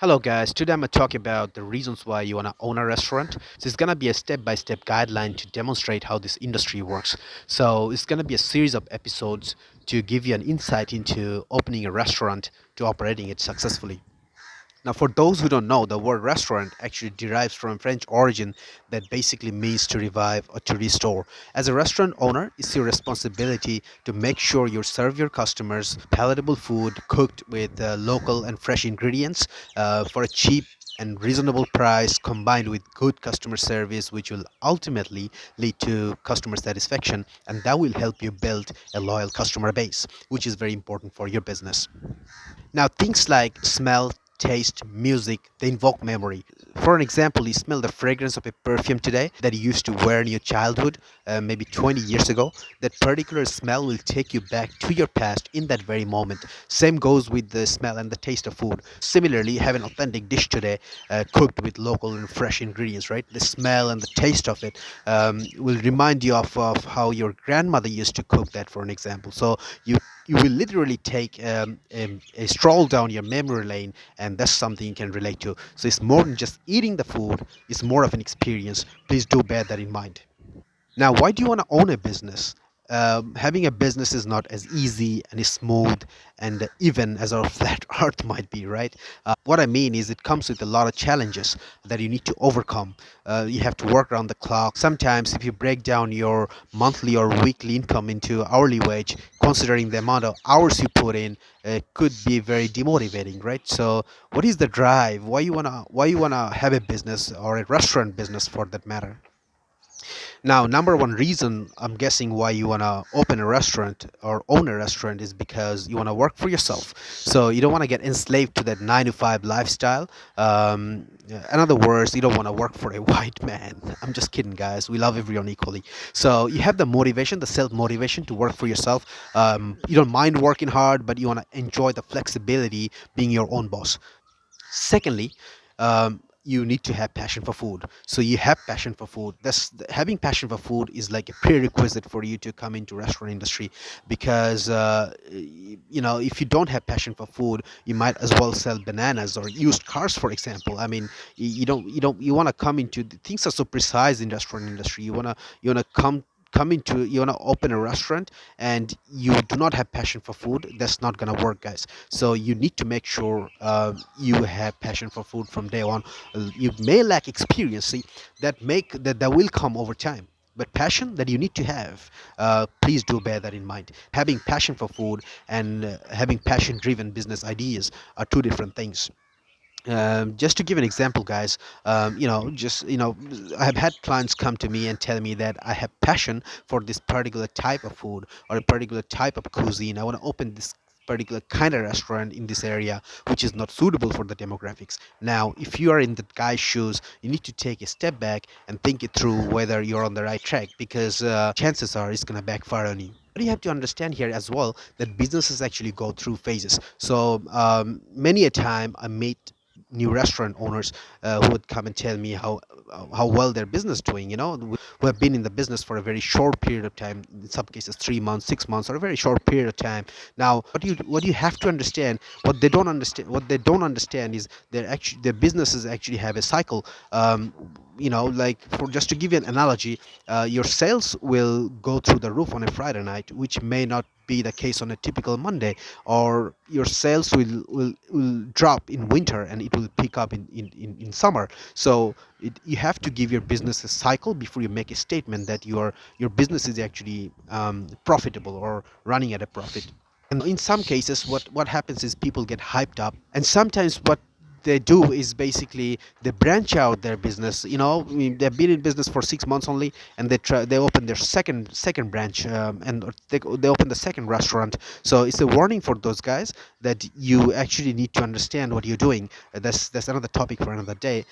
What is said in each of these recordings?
Hello guys, today I'm going to talk about the reasons why you want to own a restaurant. So it's going to be a step-by-step guideline to demonstrate how this industry works. So it's going to be a series of episodes to give you an insight into opening a restaurant to operating it successfully. Now, for those who don't know, the word restaurant actually derives from French origin that basically means to revive or to restore. As a restaurant owner, it's your responsibility to make sure you serve your customers palatable food cooked with local and fresh ingredients for a cheap and reasonable price combined with good customer service, which will ultimately lead to customer satisfaction, and that will help you build a loyal customer base, which is very important for your business. Now, things like smell, taste, music, they invoke memory. For an example, you smell the fragrance of a perfume today that you used to wear in your childhood, maybe 20 years ago. That particular smell will take you back to your past in that very moment. Same goes with the smell and the taste of food. Similarly, have an authentic dish today cooked with local and fresh ingredients, right? The smell and the taste of it will remind you of how your grandmother used to cook that, for an example. So you will literally take a stroll down your memory lane, and that's something you can relate to. So it's more than just eating the food, it's more of an experience. Please do bear that in mind. Now, why do you want to own a business? Having a business is not as easy and as smooth and even as our flat earth might be, right? What I mean is, it comes with a lot of challenges that you need to overcome. You have to work around the clock. Sometimes, if you break down your monthly or weekly income into hourly wage, considering the amount of hours you put in, it could be very demotivating, right? So, what is the drive? Why you wanna have a business or a restaurant business for that matter? Now, number one reason I'm guessing why you want to open a restaurant or own a restaurant is because you want to work for yourself. So you don't want to get enslaved to that 9 to 5 lifestyle. In other words, you don't want to work for a white man. I'm just kidding, guys. We love everyone equally. So you have the motivation, the self motivation to work for yourself. You don't mind working hard, but you want to enjoy the flexibility being your own boss. Secondly, you need to have passion for food. So you have passion for food. Having passion for food is like a prerequisite for you to come into restaurant industry, because if you don't have passion for food, you might as well sell bananas or used cars, for example. I mean, you want to come into things are so precise in restaurant industry. You want to open a restaurant and you do not have passion for food, that's not going to work, guys. So you need to make sure you have passion for food from day on. You may lack experience, see, that will come over time, but passion that you need to have, please do bear that in mind. Having passion for food and having passion driven business ideas are two different things. Just to give an example, guys, I have had clients come to me and tell me that I have passion for this particular type of food or a particular type of cuisine. I want to open this particular kind of restaurant in this area, which is not suitable for the demographics. Now, if you are in that guy's shoes, you need to take a step back and think it through whether you're on the right track, because chances are it's going to backfire on you. But you have to understand here as well that businesses actually go through phases. So many a time I meet new restaurant owners who would come and tell me how well their business doing, who have been in the business for a very short period of time, in some cases 3 months, 6 months, or a very short period of time. Now, what you have to understand, what they don't understand is their businesses actually have a cycle. Like, for just to give you an analogy, your sales will go through the roof on a Friday night, which may not be the case on a typical Monday, or your sales will drop in winter and it will pick up in summer. So you have to give your business a cycle before you make a statement that your business is actually profitable or running at a profit. And in some cases, what happens is people get hyped up, and sometimes what they do is basically they branch out their business. I mean, they've been in business for 6 months only, and they open their second branch, and they open the second restaurant. So it's a warning for those guys that you actually need to understand what you're doing. That's another topic for another day,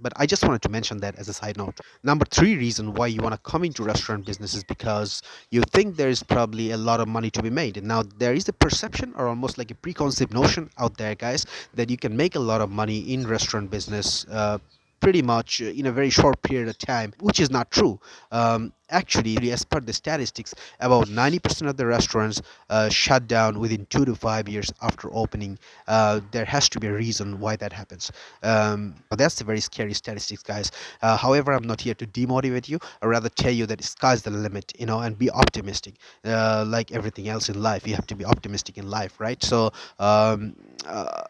but I just wanted to mention that as a side note. Number three reason why you want to come into restaurant business is because you think there is probably a lot of money to be made. And now there is a perception, or almost like a preconceived notion out there, guys, that you can make a lot of money in restaurant business. pretty much in a very short period of time, which is not true. Actually, as per the statistics, about 90% of the restaurants shut down within 2 to 5 years after opening. There has to be a reason why that happens. That's a very scary statistics, guys. However, I'm not here to demotivate you, or rather tell you that sky's the limit, and be optimistic. Like everything else in life, you have to be optimistic in life, right? So, um, uh,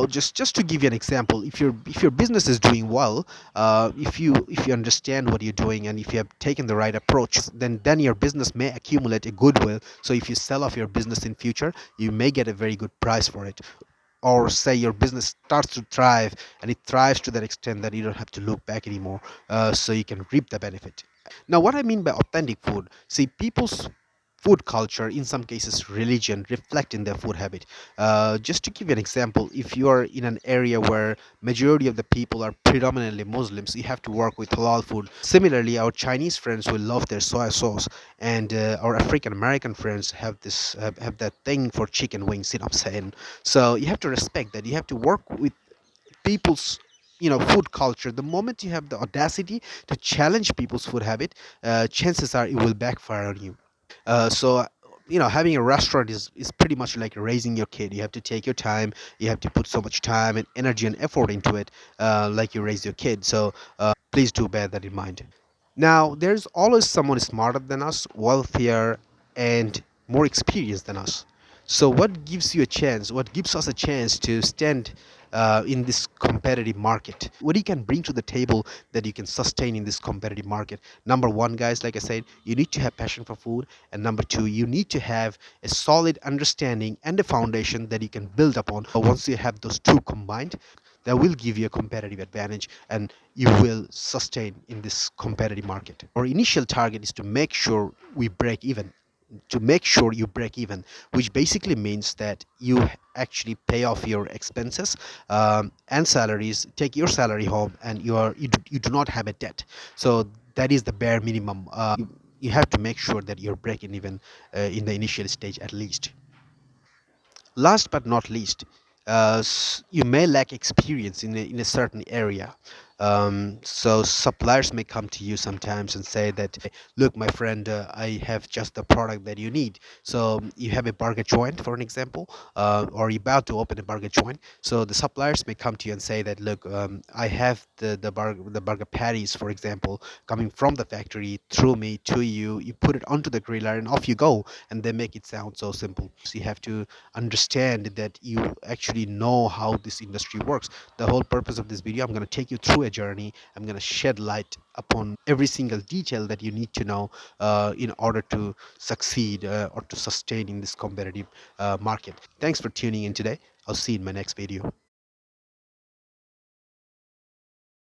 just to give you an example, if your business is doing well, if you understand what you're doing, and if you have taken the right approach, then your business may accumulate a goodwill. So if you sell off your business in future, you may get a very good price for it. Or say your business starts to thrive, and it thrives to that extent that you don't have to look back anymore, so you can reap the benefit. Now, what I mean by authentic food, see, people's food culture, in some cases religion, reflect in their food habit. Just to give you an example, if you are in an area where majority of the people are predominantly Muslims, you have to work with halal food. Similarly, our Chinese friends will love their soy sauce, and our African American friends have that thing for chicken wings. You know what I'm saying? So you have to respect that. You have to work with people's food culture. The moment you have the audacity to challenge people's food habit, chances are it will backfire on you. So having a restaurant is pretty much like raising your kid. You have to take your time, you have to put so much time and energy and effort into it, like you raise your kid. So please do bear that in mind. Now, there's always someone smarter than us, wealthier, and more experienced than us. So, what gives you a chance? What gives us a chance to stand in this competitive market? What you can bring to the table that you can sustain in this competitive market? Number one, guys, like I said, you need to have passion for food, and number two, you need to have a solid understanding and a foundation that you can build upon. Once you have those two combined, that will give you a competitive advantage, and you will sustain in this competitive market. Our initial target is to make sure we break even, to make sure you break even, which basically means that you actually pay off your expenses and salaries, take your salary home, and you do not have a debt. So that is the bare minimum. You have to make sure that you're breaking even in the initial stage at least. Last but not least, you may lack experience in a certain area. So suppliers may come to you sometimes and say that, look, my friend, I have just the product that you need. So you have a burger joint, for an example, or you're about to open a burger joint. So the suppliers may come to you and say that, look, I have the burger patties, for example, coming from the factory through me to you. You put it onto the griller and off you go, and they make it sound so simple. So you have to understand that you actually know how this industry works. The whole purpose of this video, I'm going to take you through a journey. I'm going to shed light upon every single detail that you need to know in order to succeed or to sustain in this competitive market. Thanks for tuning in today. I'll see you in my next video.